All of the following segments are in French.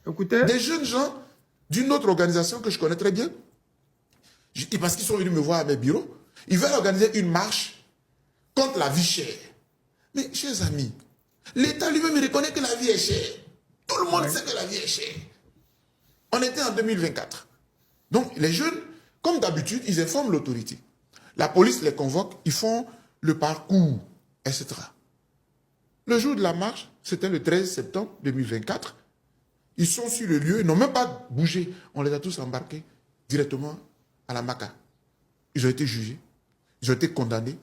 Écoutez. Des jeunes gens d'une autre organisation que je connais très bien, parce qu'ils sont venus me voir à mes bureaux, ils veulent organiser une marche contre la vie chère. Mais, chers amis, l'État lui-même reconnaît que la vie est chère. Tout le monde sait que la vie est chère. On était en 2024. Donc, les jeunes, comme d'habitude, ils informent l'autorité. La police les convoque, ils font le parcours, etc. Le jour de la marche, c'était le 13 septembre 2024. Ils sont sur le lieu, ils n'ont même pas bougé. On les a tous embarqués directement à la MACA. Ils ont été jugés, ils ont été condamnés.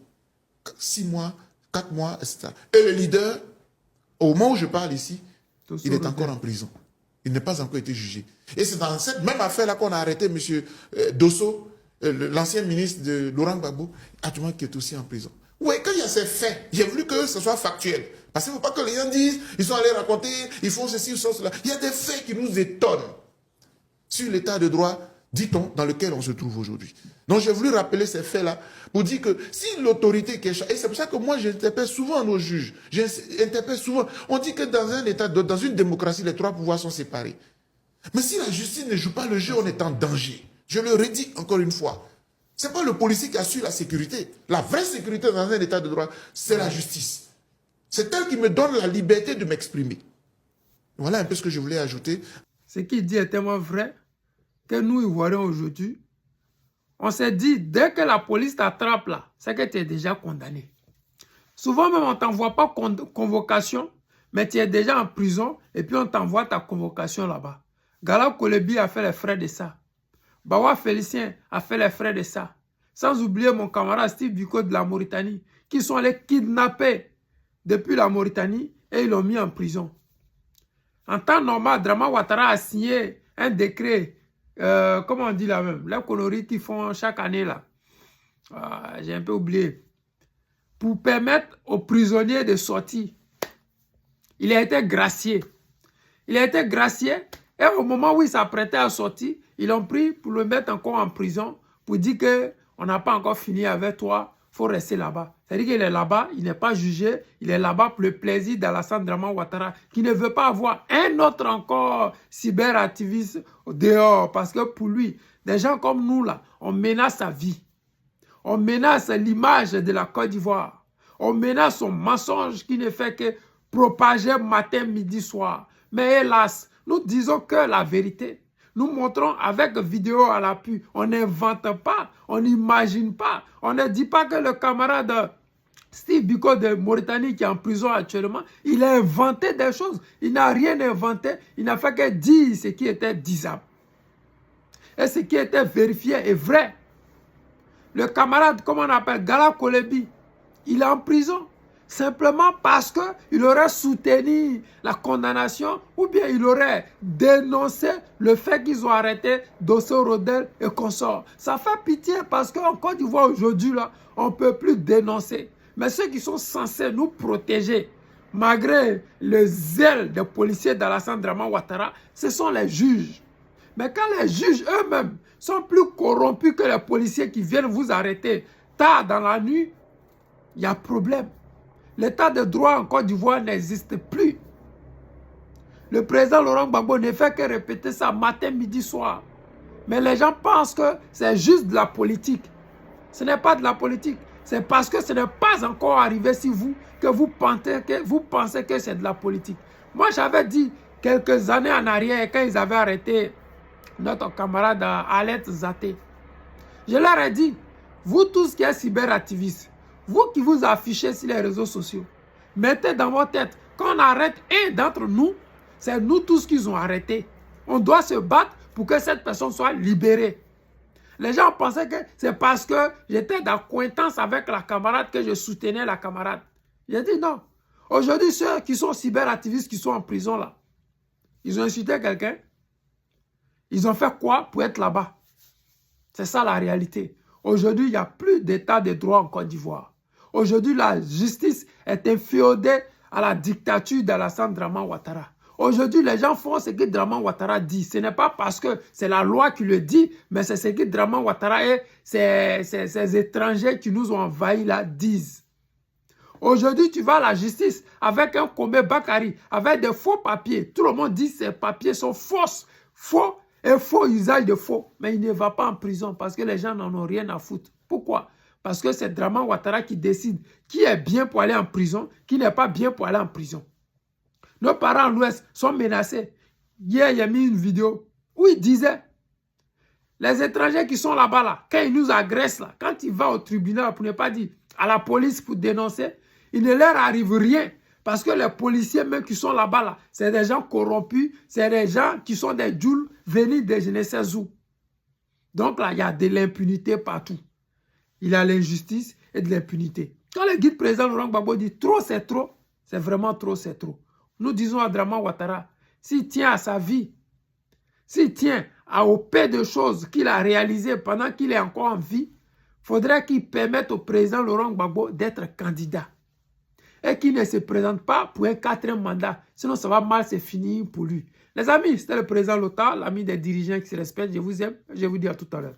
6 mois, 4 mois, etc. Et le leader, au moment où je parle ici, il est encore en prison. Il n'a pas encore été jugé. Et c'est dans cette même affaire-là qu'on a arrêté M. Dosso, l'ancien ministre de Laurent Gbagbo, actuellement qui est aussi en prison. Oui, quand il y a ces faits, j'ai voulu que ce soit factuel. Parce qu'il ne faut pas que les gens disent, ils sont allés raconter, ils font ceci, ils font cela. Il y a des faits qui nous étonnent sur l'état de droit, dit-on, dans lequel on se trouve aujourd'hui. Donc j'ai voulu rappeler ces faits-là pour dire que si l'autorité qui est... Et c'est pour ça que moi j'interpelle souvent nos juges. J'interpelle souvent. On dit que dans un état, dans une démocratie, les trois pouvoirs sont séparés. Mais si la justice ne joue pas le jeu, on est en danger. Je le redis encore une fois. Ce n'est pas le policier qui assure la sécurité. La vraie sécurité dans un état de droit, c'est la justice. C'est elle qui me donne la liberté de m'exprimer. Voilà un peu ce que je voulais ajouter. Ce qu'il dit est tellement vrai que nous, Ivoiriens, aujourd'hui, on s'est dit, dès que la police t'attrape là, c'est que tu es déjà condamné. Souvent même, on ne t'envoie pas convocation, mais tu es déjà en prison et puis on t'envoie ta convocation là-bas. Gala Kolebi a fait les frais de ça. Bawa Félicien a fait les frais de ça. Sans oublier mon camarade Steve Biko de la Mauritanie, qui sont allés kidnapper depuis la Mauritanie et ils l'ont mis en prison. En temps normal, Draman Ouattara a signé un décret, comment on dit là même, les coloris qu'ils font chaque année là. J'ai un peu oublié. Pour permettre aux prisonniers de sortir. Il a été gracié. Il a été gracié et au moment où il s'apprêtait à sortir, ils l'ont pris pour le mettre encore en prison pour dire qu'on n'a pas encore fini avec toi, il faut rester là-bas. C'est-à-dire qu'il est là-bas, il n'est pas jugé, il est là-bas pour le plaisir d'Alassane Draman Ouattara qui ne veut pas avoir un autre encore cyberactiviste dehors parce que pour lui, des gens comme nous là, on menace sa vie. On menace l'image de la Côte d'Ivoire. On menace son mensonge qui ne fait que propager matin, midi, soir. Mais hélas, nous disons que la vérité. Nous montrons avec vidéo à l'appui. On n'invente pas, on n'imagine pas. On ne dit pas que le camarade Steve Biko de Mauritanie qui est en prison actuellement, il a inventé des choses. Il n'a rien inventé. Il n'a fait que dire ce qui était disable. Et ce qui était vérifié est vrai. Le camarade, comment on appelle, Gala Kolebi, il est en prison. Simplement parce qu'il aurait soutenu la condamnation ou bien il aurait dénoncé le fait qu'ils ont arrêté Dosso Rodel et consorts. Ça fait pitié parce qu'en Côte d'Ivoire aujourd'hui, on ne peut plus dénoncer. Mais ceux qui sont censés nous protéger, malgré le zèle des policiers d'Alassane Draman Ouattara, ce sont les juges. Mais quand les juges eux-mêmes sont plus corrompus que les policiers qui viennent vous arrêter tard dans la nuit, il y a problème. L'état de droit en Côte d'Ivoire n'existe plus. Le président Laurent Gbagbo ne fait que répéter ça matin, midi, soir. Mais les gens pensent que c'est juste de la politique. Ce n'est pas de la politique. C'est parce que ce n'est pas encore arrivé si vous, que vous pensez que c'est de la politique. Moi, j'avais dit quelques années en arrière, quand ils avaient arrêté notre camarade Alet Zaté, je leur ai dit, vous tous qui êtes cyberactivistes, vous qui vous affichez sur les réseaux sociaux, mettez dans votre tête, quand on arrête un d'entre nous, c'est nous tous qu'ils ont arrêté. On doit se battre pour que cette personne soit libérée. Les gens pensaient que c'est parce que j'étais d'acquaintance avec la camarade que je soutenais la camarade. J'ai dit non. Aujourd'hui, ceux qui sont cyberactivistes, qui sont en prison là, ils ont insulté quelqu'un. Ils ont fait quoi pour être là-bas? C'est ça la réalité. Aujourd'hui, il n'y a plus d'état de droit en Côte d'Ivoire. Aujourd'hui, la justice est inféodée à la dictature d'Alassane Draman Ouattara. Aujourd'hui, les gens font ce que Draman Ouattara dit. Ce n'est pas parce que c'est la loi qui le dit, mais c'est ce que Draman Ouattara et ces étrangers qui nous ont envahis là disent. Aujourd'hui, tu vas à la justice avec un Komé Bakari, avec des faux papiers. Tout le monde dit que ces papiers sont faux et faux usage de faux. Mais il ne va pas en prison parce que les gens n'en ont rien à foutre. Pourquoi? Parce que c'est Draman Ouattara qui décide qui est bien pour aller en prison, qui n'est pas bien pour aller en prison. Nos parents en l'Ouest sont menacés. Hier, il y a mis une vidéo où il disait les étrangers qui sont là-bas, là, quand ils nous agressent, là, quand ils vont au tribunal pour ne pas dire à la police pour dénoncer, il ne leur arrive rien. Parce que les policiers même qui sont là-bas, là, c'est des gens corrompus, c'est des gens qui sont des djouls venus de je ne sais où. Donc là, il y a de l'impunité partout. Il y a l'injustice et de l'impunité. Quand le guide président Laurent Gbagbo dit trop, c'est vraiment trop, c'est trop. Nous disons à Draman Ouattara, s'il tient à sa vie, s'il tient au peu de choses qu'il a réalisées pendant qu'il est encore en vie, il faudrait qu'il permette au président Laurent Gbagbo d'être candidat. Et qu'il ne se présente pas pour un 4e mandat. Sinon, ça va mal se finir pour lui. Les amis, c'était le président Lota, l'ami des dirigeants qui se respectent. Je vous aime. Je vous dis à tout à l'heure.